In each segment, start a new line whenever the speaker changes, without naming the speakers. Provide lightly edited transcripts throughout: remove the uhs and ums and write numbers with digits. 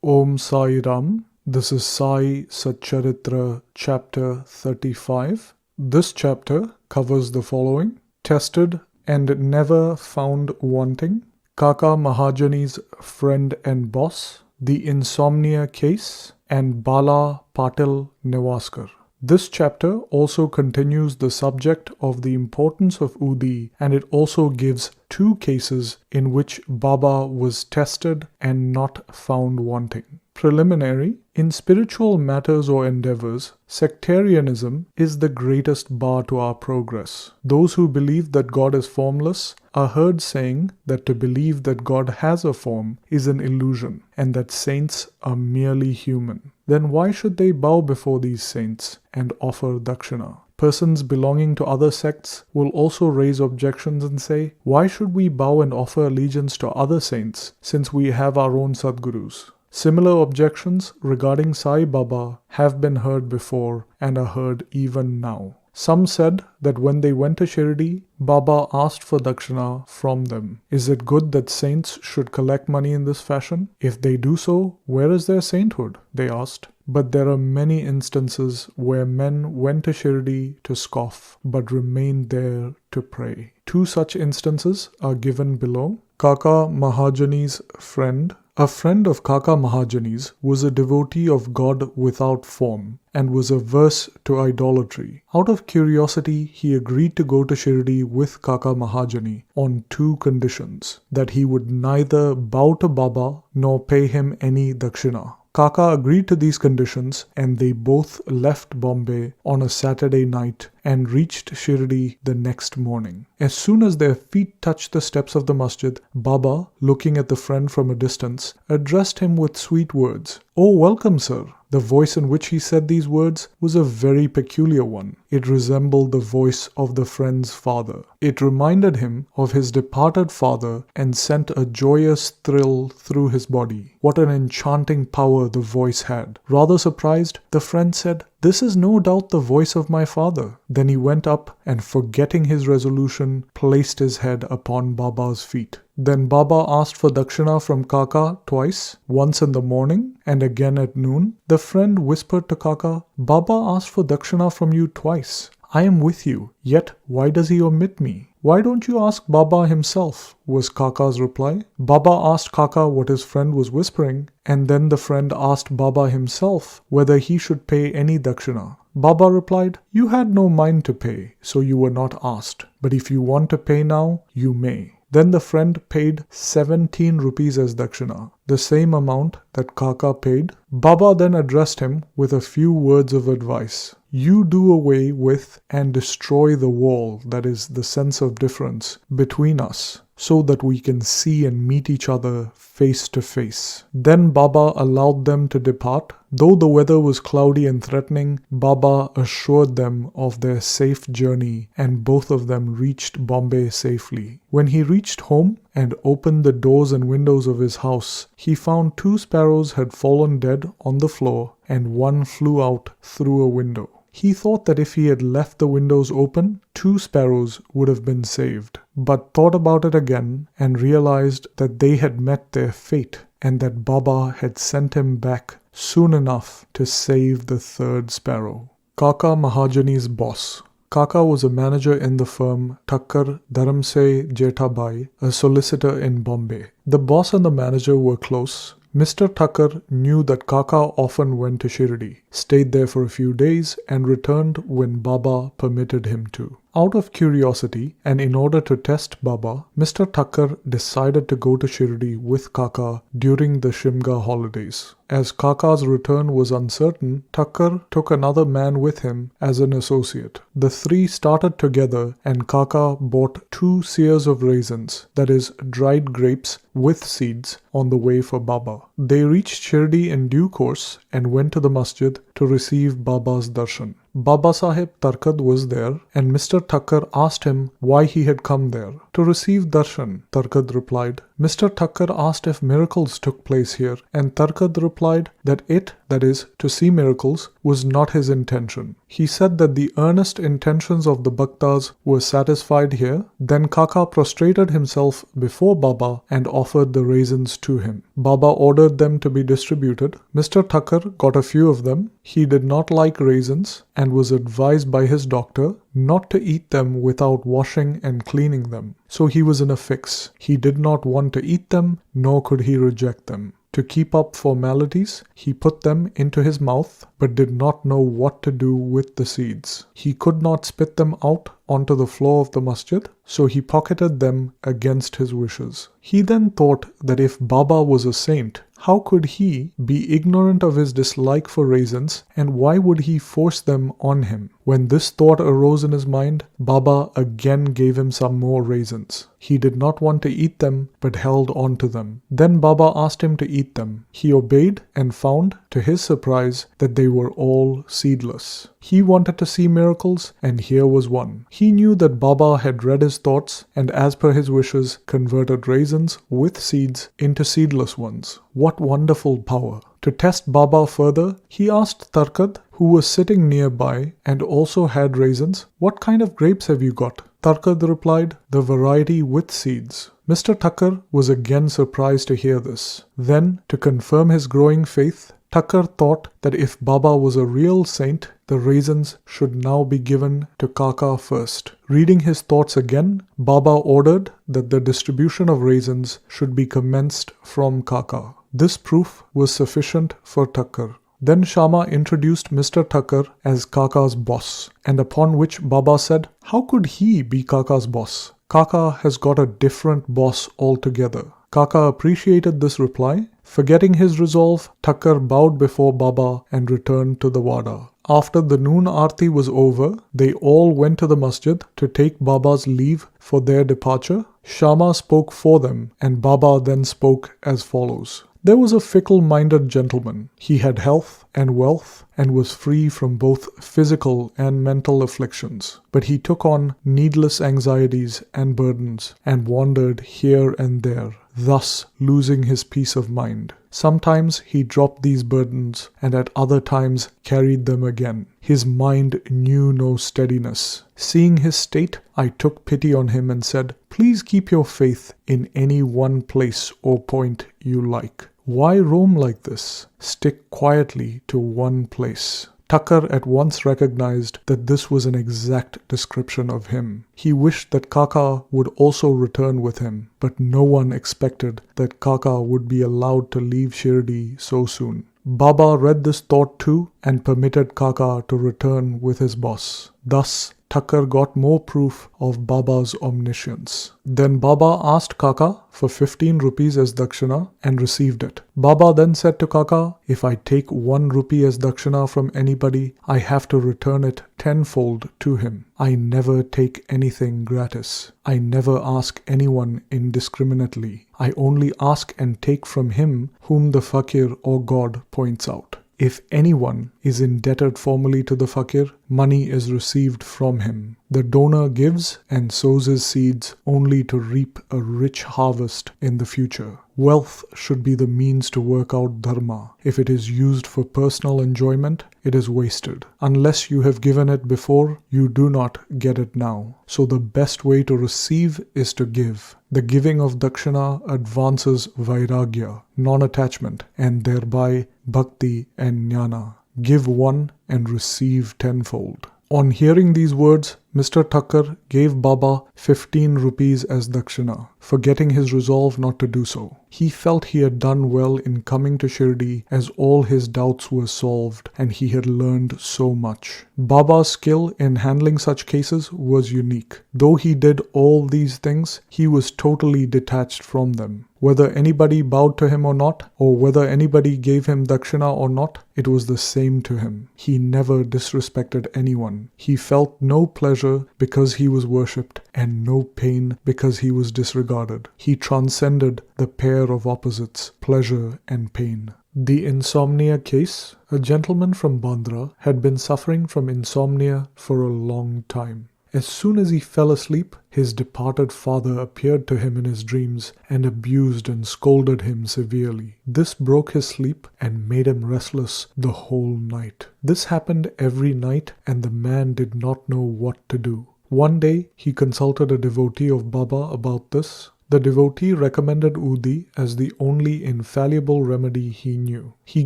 Om Sai Ram. This is Sai Satcharitra chapter 35. This chapter covers the following: tested and never found wanting, Kaka Mahajani's friend and boss, the insomnia case, and Bala Patil Nevaskar. This chapter also continues the subject of the importance of Udi, and it also gives two cases in which Baba was tested and not found wanting. Preliminary: in spiritual matters or endeavors, sectarianism is the greatest bar to our progress. Those who believe that God is formless are heard saying that to believe that God has a form is an illusion and that saints are merely human. Then why should they bow before these saints and offer dakshina? Persons belonging to other sects will also raise objections and say, why should we bow and offer allegiance to other saints since we have our own Sadgurus? Similar objections regarding Sai Baba have been heard before and are heard even now. Some said that when they went to Shirdi, Baba asked for dakshina from them. Is it good that saints should collect money in this fashion? If they do so, where is their sainthood? They asked. But there are many instances where men went to Shirdi to scoff, but remained there to pray. Two such instances are given below. Kaka Mahajani's friend. A friend of Kaka Mahajani's was a devotee of God without form and was averse to idolatry. Out of curiosity, he agreed to go to Shirdi with Kaka Mahajani on two conditions: that he would neither bow to Baba nor pay him any dakshina. Kaka agreed to these conditions and they both left Bombay on a Saturday night and reached Shirdi the next morning. As soon as their feet touched the steps of the masjid, Baba, looking at the friend from a distance, addressed him with sweet words. "Oh, welcome, sir." The voice in which he said these words was a very peculiar one. It resembled the voice of the friend's father. It reminded him of his departed father and sent a joyous thrill through his body. What an enchanting power the voice had. Rather surprised, the friend said, "This is no doubt the voice of my father." Then he went up and, forgetting his resolution, placed his head upon Baba's feet. Then Baba asked for dakshina from Kaka twice, once in the morning and again at noon. The friend whispered to Kaka, "Baba asked for dakshina from you twice. I am with you, yet why does he omit me?" "Why don't you ask Baba himself?" was Kaka's reply. Baba asked Kaka what his friend was whispering, and then the friend asked Baba himself whether he should pay any dakshina. Baba replied, "You had no mind to pay, so you were not asked. But if you want to pay now, you may." Then the friend paid 17 rupees as dakshina, the same amount that Kaka paid. Baba then addressed him with a few words of advice. "You do away with and destroy the wall, that is, the sense of difference, between us, so that we can see and meet each other face to face." Then Baba allowed them to depart. Though the weather was cloudy and threatening, Baba assured them of their safe journey and both of them reached Bombay safely. When he reached home and opened the doors and windows of his house, he found 2 sparrows had fallen dead on the floor and one flew out through a window. He thought that if he had left the windows open, 2 sparrows would have been saved, but thought about it again and realized that they had met their fate and that Baba had sent him back soon enough to save the 3rd sparrow. Kaka Mahajani's boss. Kaka was a manager in the firm Thakkar Dharamse Jethabai, a solicitor in Bombay. The boss and the manager were close. Mr. Thakkar knew that Kaka often went to Shirdi, stayed there for a few days, and returned when Baba permitted him to. Out of curiosity, and in order to test Baba, Mr. Thakkar decided to go to Shirdi with Kaka during the Shimga holidays. As Kaka's return was uncertain, Thakkar took another man with him as an associate. The 3 started together and Kaka bought 2 seers of raisins, that is, dried grapes with seeds, on the way for Baba. They reached Shirdi in due course and went to the masjid to receive Baba's darshan. Babasaheb Tarkad was there and Mr. Thakkar asked him why he had come there. "To receive darshan," Tarkad replied. Mr. Thakkar asked if miracles took place here, and Tarkad replied that that is, to see miracles, was not his intention. He said that the earnest intentions of the Bhaktas were satisfied here. Then Kaka prostrated himself before Baba and offered the raisins to him. Baba ordered them to be distributed. Mr. Thakkar got a few of them. He did not like raisins and was advised by his doctor not to eat them without washing and cleaning them. So he was in a fix. He did not want to eat them, nor could he reject them. To keep up formalities, he put them into his mouth, but did not know what to do with the seeds. He could not spit them out onto the floor of the masjid, so he pocketed them against his wishes. He then thought that if Baba was a saint, how could he be ignorant of his dislike for raisins, and why would he force them on him? When this thought arose in his mind, Baba again gave him some more raisins. He did not want to eat them, but held on to them. Then Baba asked him to eat them. He obeyed and found, to his surprise, that they were all seedless. He wanted to see miracles, and here was one. He knew that Baba had read his thoughts, and as per his wishes, converted raisins with seeds into seedless ones. What wonderful power! To test Baba further, he asked Tarkad, who was sitting nearby and also had raisins, "What kind of grapes have you got?" Tarkad replied, "The variety with seeds." Mr. Thakkar was again surprised to hear this. Then, to confirm his growing faith, Thakkar thought that if Baba was a real saint, the raisins should now be given to Kaka first. Reading his thoughts again, Baba ordered that the distribution of raisins should be commenced from Kaka. This proof was sufficient for Thakkar. Then Shama introduced Mr. Thakkar as Kaka's boss, and upon which Baba said, "How could he be Kaka's boss? Kaka has got a different boss altogether." Kaka appreciated this reply. Forgetting his resolve, Thakkar bowed before Baba and returned to the Wada. After the noon Aarti was over, they all went to the masjid to take Baba's leave for their departure. Shama spoke for them, and Baba then spoke as follows. There was a fickle-minded gentleman. He had health and wealth and was free from both physical and mental afflictions. But he took on needless anxieties and burdens and wandered here and there, thus losing his peace of mind. Sometimes he dropped these burdens and at other times carried them again. His mind knew no steadiness. Seeing his state, I took pity on him and said, "Please keep your faith in any one place or point you like. Why roam like this? Stick quietly to one place." Thakkar at once recognized that this was an exact description of him. He wished that Kaka would also return with him, but no one expected that Kaka would be allowed to leave Shirdi so soon. Baba read this thought too and permitted Kaka to return with his boss. Thus, Thakkar got more proof of Baba's omniscience. Then Baba asked Kaka for 15 rupees as dakshina and received it. Baba then said to Kaka, "If I take 1 rupee as dakshina from anybody, I have to return it tenfold to him. I never take anything gratis. I never ask anyone indiscriminately. I only ask and take from him whom the fakir or God points out. If anyone is indebted formally to the fakir, money is received from him. The donor gives and sows his seeds only to reap a rich harvest in the future. Wealth should be the means to work out dharma. If it is used for personal enjoyment, it is wasted. Unless you have given it before, you do not get it now. So the best way to receive is to give. The giving of dakshina advances vairagya, non-attachment, and thereby bhakti and jnana. Give one and receive tenfold. On hearing these words, Mr. Thakkar gave Baba 15 rupees as dakshina, forgetting his resolve not to do so. He felt he had done well in coming to Shirdi as all his doubts were solved and he had learned so much. Baba's skill in handling such cases was unique. Though he did all these things, he was totally detached from them. Whether anybody bowed to him or not, or whether anybody gave him dakshina or not, it was the same to him. He never disrespected anyone. He felt no pleasure because he was worshipped, and no pain because he was disregarded. He transcended the pair of opposites, pleasure and pain. The insomnia case. A gentleman from Bandra had been suffering from insomnia for a long time. As soon as he fell asleep, his departed father appeared to him in his dreams and abused and scolded him severely. This broke his sleep and made him restless the whole night. This happened every night, and the man did not know what to do. One day, he consulted a devotee of Baba about this. The devotee recommended Udi as the only infallible remedy he knew. He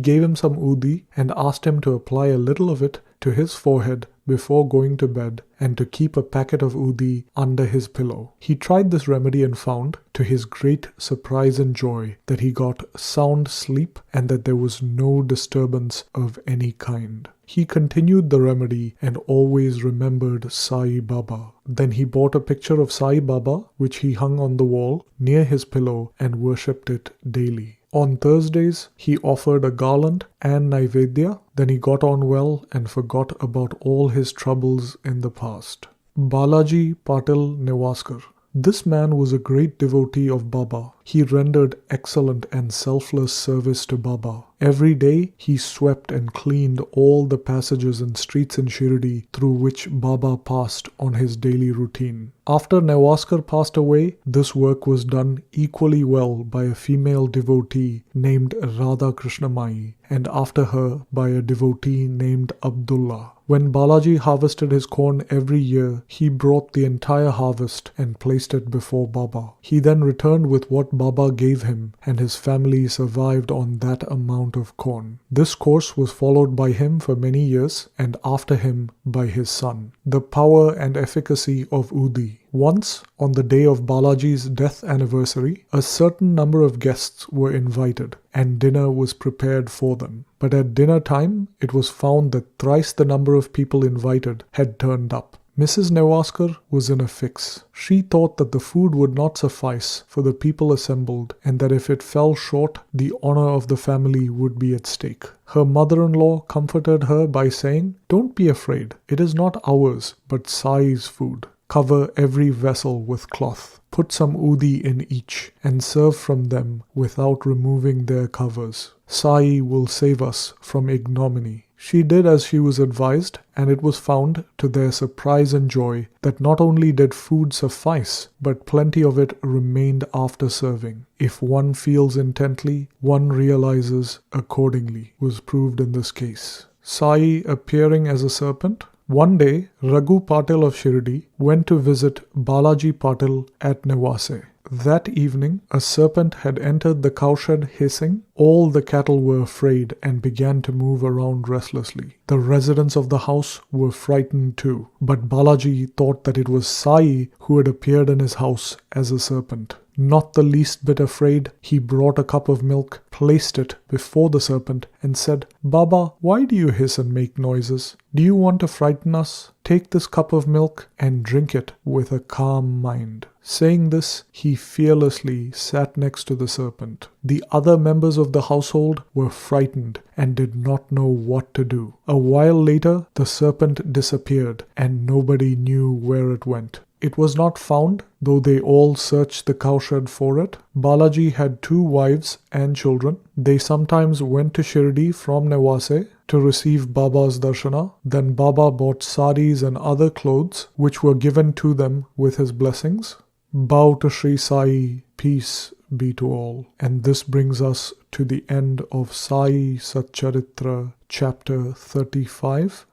gave him some Udi and asked him to apply a little of it to his forehead before going to bed and to keep a packet of Udi under his pillow. He tried this remedy and found, to his great surprise and joy, that he got sound sleep and that there was no disturbance of any kind. He continued the remedy and always remembered Sai Baba. Then he bought a picture of Sai Baba, which he hung on the wall near his pillow, and worshipped it daily. On Thursdays, he offered a garland and Naivedya. Then he got on well and forgot about all his troubles in the past. Balaji Patil Nevaskar. This man was a great devotee of Baba. He rendered excellent and selfless service to Baba. Every day he swept and cleaned all the passages and streets in Shirdi through which Baba passed on his daily routine. After Nevaskar passed away, this work was done equally well by a female devotee named Radha Krishnamai, and after her by a devotee named Abdullah. When Balaji harvested his corn every year, he brought the entire harvest and placed it before Baba. He then returned with what Baba gave him, and his family survived on that amount of corn. This course was followed by him for many years, and after him by his son. The power and efficacy of Udi. Once, on the day of Balaji's death anniversary, a certain number of guests were invited, and dinner was prepared for them. But at dinner time, it was found that thrice the number of people invited had turned up. Mrs. Nevaskar was in a fix. She thought that the food would not suffice for the people assembled, and that if it fell short, the honor of the family would be at stake. Her mother-in-law comforted her by saying, "Don't be afraid. It is not ours, but Sai's food. Cover every vessel with cloth. Put some Udi in each, and serve from them without removing their covers. Sai will save us from ignominy." She did as she was advised, and it was found, to their surprise and joy, that not only did food suffice, but plenty of it remained after serving. If one feels intently, one realizes accordingly, was proved in this case. Sai appearing as a serpent. One day, Raghu Patil of Shirdi went to visit Balaji Patil at Nevase. That evening, a serpent had entered the cowshed hissing. All the cattle were afraid and began to move around restlessly. The residents of the house were frightened too, but Balaji thought that it was Sai who had appeared in his house as a serpent. Not the least bit afraid, he brought a cup of milk, placed it before the serpent, and said, "Baba, why do you hiss and make noises? Do you want to frighten us? Take this cup of milk and drink it with a calm mind." Saying this, he fearlessly sat next to the serpent. The other members of the household were frightened and did not know what to do. A while later, the serpent disappeared, and nobody knew where it went. It was not found, though they all searched the cowshed for it. Balaji had 2 wives and children. They sometimes went to Shirdi from Nevase to receive Baba's darshana. Then Baba bought saris and other clothes, which were given to them with his blessings. Bow to Shri Sai, peace be to all. And this brings us to the end of Sai Satcharitra, chapter 35.